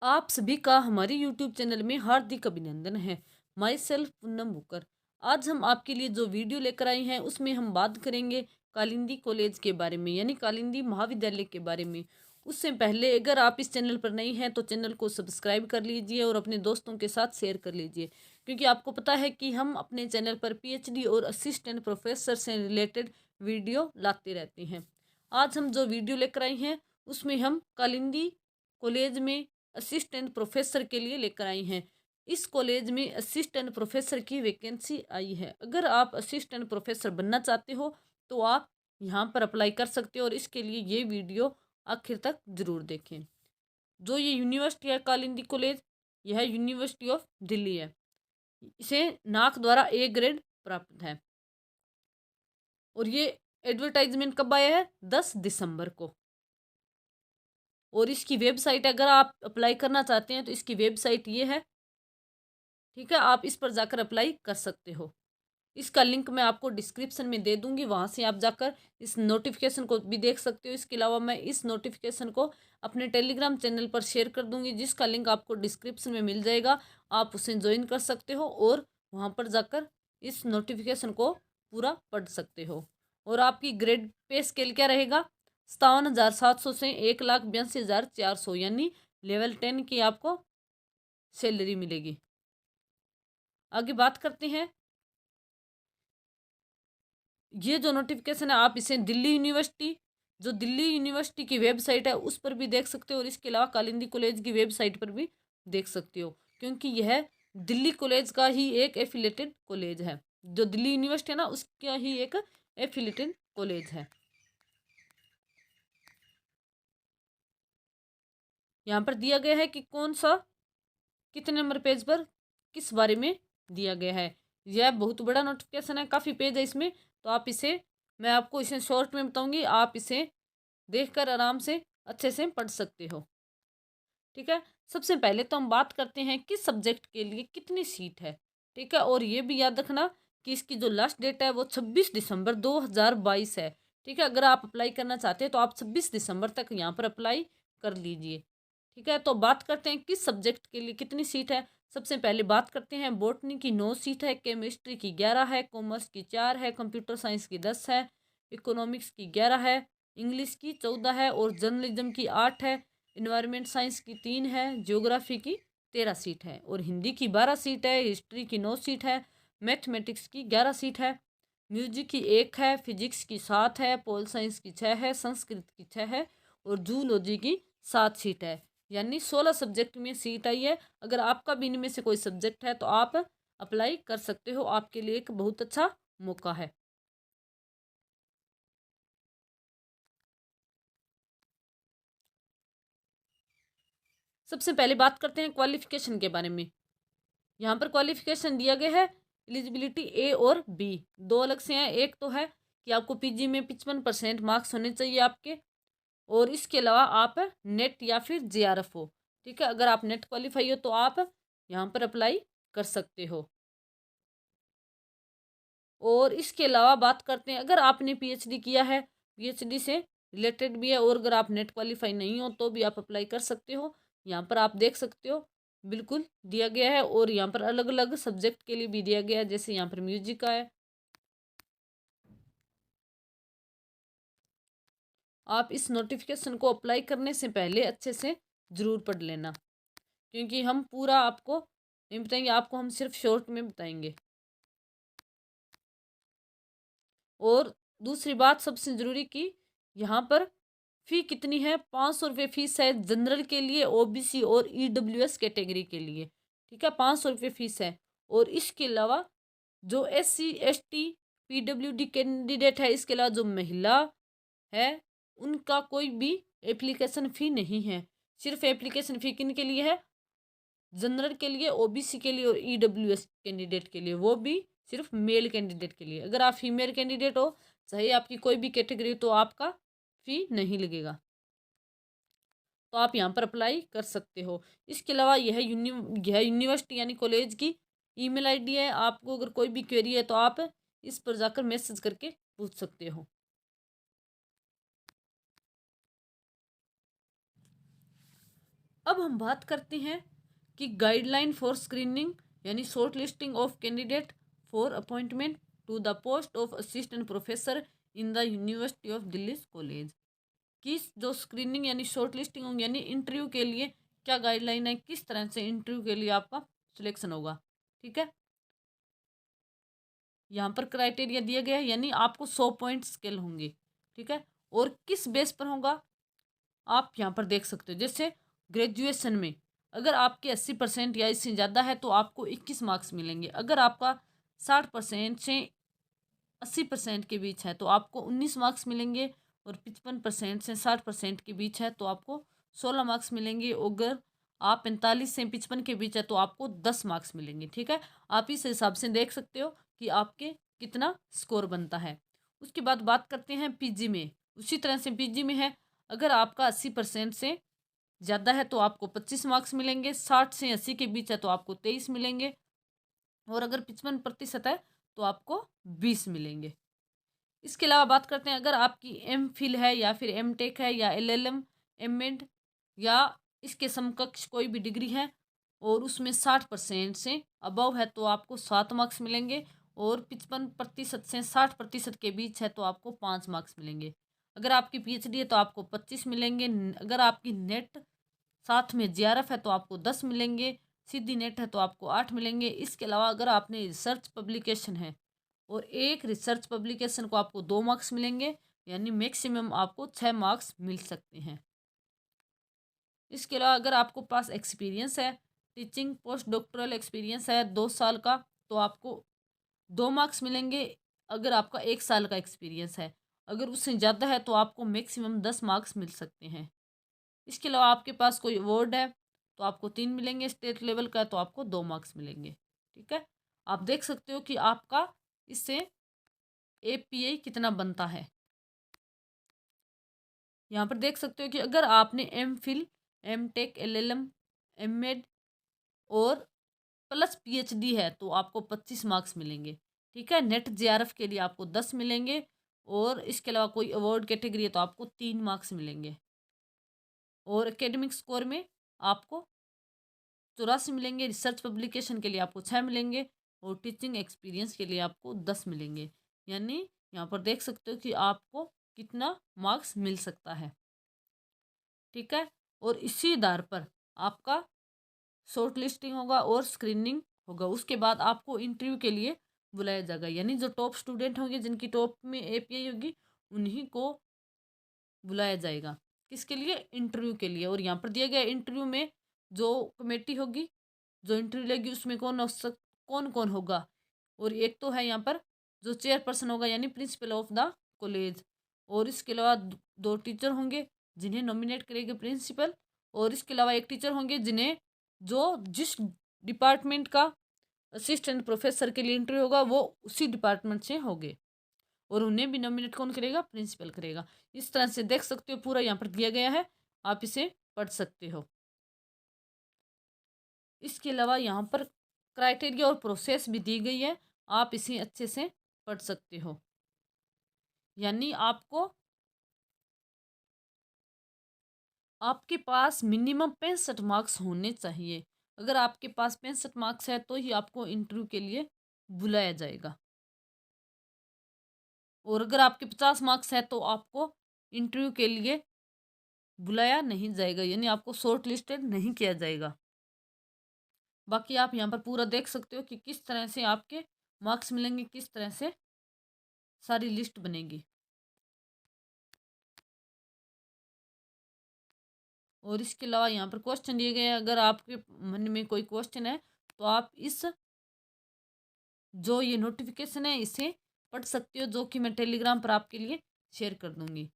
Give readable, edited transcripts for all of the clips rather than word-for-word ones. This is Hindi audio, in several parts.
आप सभी का हमारे YouTube चैनल में हार्दिक अभिनंदन है। My self Poonam Booker. आज हम आपके लिए जो वीडियो लेकर आए हैं उसमें हम बात करेंगे कालिंदी कॉलेज के बारे में, यानी कालिंदी महाविद्यालय के बारे में। उससे पहले अगर आप इस चैनल पर नई हैं तो चैनल को सब्सक्राइब कर लीजिए और अपने दोस्तों के साथ शेयर कर लीजिए, क्योंकि आपको पता है कि हम अपने चैनल पर PhD और असिस्टेंट प्रोफेसर से रिलेटेड वीडियो लाते रहते हैं। आज हम जो वीडियो लेकर आए हैं उसमें हम कालिंदी कॉलेज में असिस्टेंट प्रोफेसर के लिए लेकर आई हैं। इस कॉलेज में असिस्टेंट प्रोफेसर की वैकेंसी आई है। अगर आप असिस्टेंट प्रोफेसर बनना चाहते हो तो आप यहाँ पर अप्लाई कर सकते हो और इसके लिए ये वीडियो आखिर तक ज़रूर देखें। जो ये यूनिवर्सिटी है कालिंदी कॉलेज, यह यूनिवर्सिटी ऑफ दिल्ली है। इसे नाक द्वारा A ग्रेड प्राप्त है और ये एडवर्टाइजमेंट कब आया है? 10 दिसंबर को। और इसकी वेबसाइट, अगर आप अप्लाई करना चाहते हैं तो इसकी वेबसाइट ये है, ठीक है। आप इस पर जाकर अप्लाई कर सकते हो। इसका लिंक मैं आपको डिस्क्रिप्शन में दे दूंगी, वहाँ से आप जाकर इस नोटिफिकेशन को भी देख सकते हो। इसके अलावा मैं इस नोटिफिकेशन को अपने टेलीग्राम चैनल पर शेयर कर दूंगी, जिसका लिंक आपको डिस्क्रिप्शन में मिल जाएगा। आप उसे ज्वाइन कर सकते हो और वहाँ पर जाकर इस नोटिफिकेशन को पूरा पढ़ सकते हो। और आपकी ग्रेड पे स्केल क्या रहेगा? 57,700 से 1,82,400, यानी लेवल 10 की आपको सैलरी मिलेगी। आगे बात करते हैं। ये जो नोटिफिकेशन है आप इसे दिल्ली यूनिवर्सिटी, जो दिल्ली यूनिवर्सिटी की वेबसाइट है उस पर भी देख सकते हो और इसके अलावा कालिंदी कॉलेज की वेबसाइट पर भी देख सकते हो, क्योंकि यह दिल्ली कॉलेज का ही एक एफिलेटेड कॉलेज है। जो दिल्ली यूनिवर्सिटी है ना, उसका ही एक एफिलेटेड कॉलेज है। यहाँ पर दिया गया है कि कौन सा कितने नंबर पेज पर किस बारे में दिया गया है। यह बहुत बड़ा नोटिफिकेशन है, काफ़ी पेज है इसमें। तो आप इसे, मैं आपको इसे शॉर्ट में बताऊंगी, आप इसे देखकर आराम से अच्छे से पढ़ सकते हो, ठीक है। सबसे पहले तो हम बात करते हैं किस सब्जेक्ट के लिए कितनी सीट है, ठीक है। और ये भी याद रखना कि इसकी जो लास्ट डेट है वो 26 दिसंबर 2022 है, ठीक है। अगर आप अप्लाई करना चाहते हैं तो आप 26 दिसंबर तक यहाँ पर अप्लाई कर लीजिए, ठीक है। तो बात करते हैं किस सब्जेक्ट के लिए कितनी सीट है। सबसे पहले बात करते हैं बॉटनी की 9 सीट है, केमिस्ट्री की 11 है, कॉमर्स की 4 है, कंप्यूटर साइंस की 10 है, इकोनॉमिक्स की 11 है, इंग्लिश की 14 है और जर्नलिज्म की 8 है, इन्वायरमेंट साइंस की 3 है, ज्योग्राफी की 13 सीट है और हिंदी की 12 सीट है, हिस्ट्री की 9 सीट है, मैथमेटिक्स की 11 सीट है, म्यूजिक की 1 है, फिजिक्स की 7 है, पोल साइंस की 6 है, संस्कृत की 6 है और जूलॉजी की 7 सीट है। यानी 16 सब्जेक्ट में सीट आई है। अगर आपका भी इनमें से कोई सब्जेक्ट है तो आप अप्लाई कर सकते हो, आपके लिए एक बहुत अच्छा मौका है। सबसे पहले बात करते हैं क्वालिफिकेशन के बारे में। यहाँ पर क्वालिफिकेशन दिया गया है, एलिजिबिलिटी A और B, दो अलग से हैं। एक तो है कि आपको PG में 55% मार्क्स होने चाहिए आपके, और इसके अलावा आप नेट या फिर JRF हो, ठीक है। अगर आप नेट क्वालिफाई हो तो आप यहाँ पर अप्लाई कर सकते हो। और इसके अलावा बात करते हैं, अगर आपने PhD किया है, PhD से रिलेटेड भी है, और अगर आप नेट क्वालिफाई नहीं हो तो भी आप अप्लाई कर सकते हो। यहाँ पर आप देख सकते हो बिल्कुल दिया गया है, और यहाँ पर अलग अलग सब्जेक्ट के लिए भी दिया गया है, जैसे यहाँ पर म्यूजिक का है। आप इस नोटिफिकेशन को अप्लाई करने से पहले अच्छे से ज़रूर पढ़ लेना, क्योंकि हम पूरा आपको नहीं बताएंगे, आपको हम सिर्फ शॉर्ट में बताएंगे। और दूसरी बात सबसे ज़रूरी कि यहाँ पर फ़ी कितनी है? 500 रुपये फ़ीस है जनरल के लिए, OBC और EWS कैटेगरी के लिए, ठीक है। 500 रुपये फ़ीस है। और इसके अलावा जो SC ST PWD कैंडिडेट है, इसके अलावा जो महिला है, उनका कोई भी एप्लीकेशन फ़ी नहीं है। सिर्फ एप्लीकेशन फ़ी किन के लिए है? जनरल के लिए, OBC के लिए और EWS कैंडिडेट के लिए, वो भी सिर्फ मेल कैंडिडेट के लिए। अगर आप फीमेल कैंडिडेट हो, चाहे आपकी कोई भी कैटेगरी, तो आपका फ़ी नहीं लगेगा, तो आप यहाँ पर अप्लाई कर सकते हो। इसके अलावा यह यूनिवर्सिटी यानी कॉलेज की ईमेल आईडी है। आपको अगर कोई भी क्वेरी है तो आप इस पर जाकर मैसेज करके पूछ सकते हो। अब हम बात करते हैं कि गाइडलाइन फॉर स्क्रीनिंग यानी short listing of candidate for appointment to the post of assistant professor in the university of Delhi college. किस जो स्क्रीनिंग यानी शॉर्ट लिस्टिंग होंगी यानी इंटरव्यू के लिए क्या गाइडलाइन है, किस तरह से इंटरव्यू के लिए आपका सिलेक्शन होगा। ठीक है, यहाँ पर क्राइटेरिया दिया गया है यानी आपको 100 पॉइंट स्केल होंगे। ठीक है, और किस बेस पर होगा आप यहाँ पर देख सकते हो। जैसे ग्रेजुएशन में अगर आपके 80% या इससे ज़्यादा है तो आपको 21 मार्क्स मिलेंगे। अगर आपका 60% से 80% के बीच है तो आपको 19 मार्क्स मिलेंगे। और 55% से 60% के बीच है तो आपको 16 मार्क्स मिलेंगे। अगर आप 45 से 55 के बीच है तो आपको 10 मार्क्स मिलेंगे। ठीक है, आप इस हिसाब से देख सकते हो कि आपके कितना स्कोर बनता है। उसके बाद बात करते हैं पीजी में। उसी तरह से पीजी में है, अगर आपका 80% से ज़्यादा है तो आपको 25 मार्क्स मिलेंगे। 60 से 80 के बीच है तो आपको 23 मिलेंगे। और अगर 55% है तो आपको 20 मिलेंगे। इसके अलावा बात करते हैं, अगर आपकी एम फिल है या फिर एम टेक है या LLM, एम.एड या इसके समकक्ष कोई भी डिग्री है और उसमें 60% से अबव है तो आपको 7 मार्क्स मिलेंगे। और 55% से 60% के बीच है तो आपको 5 मार्क्स मिलेंगे। अगर आपकी PhD है तो आपको 25 मिलेंगे। अगर आपकी नेट साथ में JRF है तो आपको 10 मिलेंगे। सीधी नेट है तो आपको 8 मिलेंगे। इसके अलावा अगर आपने रिसर्च पब्लिकेशन है और एक रिसर्च पब्लिकेशन को आपको 2 मार्क्स मिलेंगे, यानी मैक्सिमम आपको 6 मार्क्स मिल सकते हैं। इसके अलावा अगर आपको पास एक्सपीरियंस है, टीचिंग पोस्ट डॉक्टरल एक्सपीरियंस है 2 साल का, तो आपको 2 मार्क्स मिलेंगे। अगर आपका 1 साल का एक्सपीरियंस है, अगर उससे ज़्यादा है तो आपको मैक्सिमम 10 मार्क्स मिल सकते हैं। इसके अलावा आपके पास कोई अवार्ड है तो आपको 3 मिलेंगे। स्टेट लेवल का है तो आपको 2 मार्क्स मिलेंगे। ठीक है, आप देख सकते हो कि आपका इससे API कितना बनता है। यहाँ पर देख सकते हो कि अगर आपने MPhil, M.Tech, LLM, M.Med और प्लस PhD है तो आपको 25 मार्क्स मिलेंगे। ठीक है, नेट JRF के लिए आपको 10 मिलेंगे। और इसके अलावा कोई अवार्ड कैटेगरी है तो आपको 3 मार्क्स मिलेंगे। और एकेडमिक स्कोर में आपको 84 मिलेंगे। रिसर्च पब्लिकेशन के लिए आपको 6 मिलेंगे। और टीचिंग एक्सपीरियंस के लिए आपको 10 मिलेंगे। यानी यहाँ पर देख सकते हो कि आपको कितना मार्क्स मिल सकता है। ठीक है, और इसी आधार पर आपका शॉर्ट लिस्टिंग होगा और स्क्रीनिंग होगा। उसके बाद आपको इंटरव्यू के लिए बुलाया जाएगा। यानी जो टॉप स्टूडेंट होंगे जिनकी टॉप में API होगी उन्हीं को बुलाया जाएगा। किसके लिए? इंटरव्यू के लिए। और यहाँ पर दिया गया इंटरव्यू में जो कमेटी होगी जो इंटरव्यू लेगी उसमें कौन कौन होगा। और एक तो है यहाँ पर जो चेयरपर्सन होगा यानी प्रिंसिपल ऑफ द कॉलेज। और इसके अलावा दो टीचर होंगे जिन्हें नॉमिनेट करेंगे प्रिंसिपल। और इसके अलावा एक टीचर होंगे जिन्हें जो जिस डिपार्टमेंट का असिस्टेंट प्रोफेसर के लिए इंटरव्यू होगा वो उसी डिपार्टमेंट से होंगे। और उन्हें भी नॉमिनेट कौन करेगा? प्रिंसिपल करेगा। इस तरह से देख सकते हो, पूरा यहाँ पर दिया गया है, आप इसे पढ़ सकते हो। इसके अलावा यहाँ पर क्राइटेरिया और प्रोसेस भी दी गई है, आप इसे अच्छे से पढ़ सकते हो। यानी आपके पास मिनिमम 65 मार्क्स होने चाहिए। अगर आपके पास 65 मार्क्स है तो ही आपको इंटरव्यू के लिए बुलाया जाएगा। और अगर आपके 50 मार्क्स है तो आपको इंटरव्यू के लिए बुलाया नहीं जाएगा, यानी आपको शॉर्ट लिस्टेड नहीं किया जाएगा। बाकी आप यहाँ पर पूरा देख सकते हो कि किस तरह से आपके मार्क्स मिलेंगे, किस तरह से सारी लिस्ट बनेगी। और इसके अलावा यहाँ पर क्वेश्चन दिए गए हैं। अगर आपके मन में कोई क्वेश्चन है तो आप इस जो ये नोटिफिकेशन है इसे पढ़ सकते हो, जो कि मैं टेलीग्राम पर आपके लिए शेयर कर दूंगी।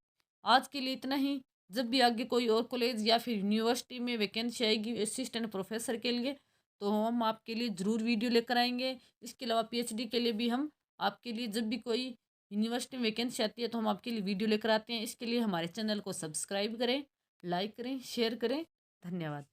आज के लिए इतना ही। जब भी आगे कोई और कॉलेज या फिर यूनिवर्सिटी में वैकेंसी आएगी असिस्टेंट प्रोफेसर के लिए तो हम आपके लिए ज़रूर वीडियो लेकर आएंगे। इसके अलावा PhD के लिए भी हम आपके लिए जब भी कोई यूनिवर्सिटी में वैकेंसी आती है तो हम आपके लिए वीडियो लेकर आते हैं। इसके लिए हमारे चैनल को सब्सक्राइब करें, लाइक करें, शेयर करें। धन्यवाद।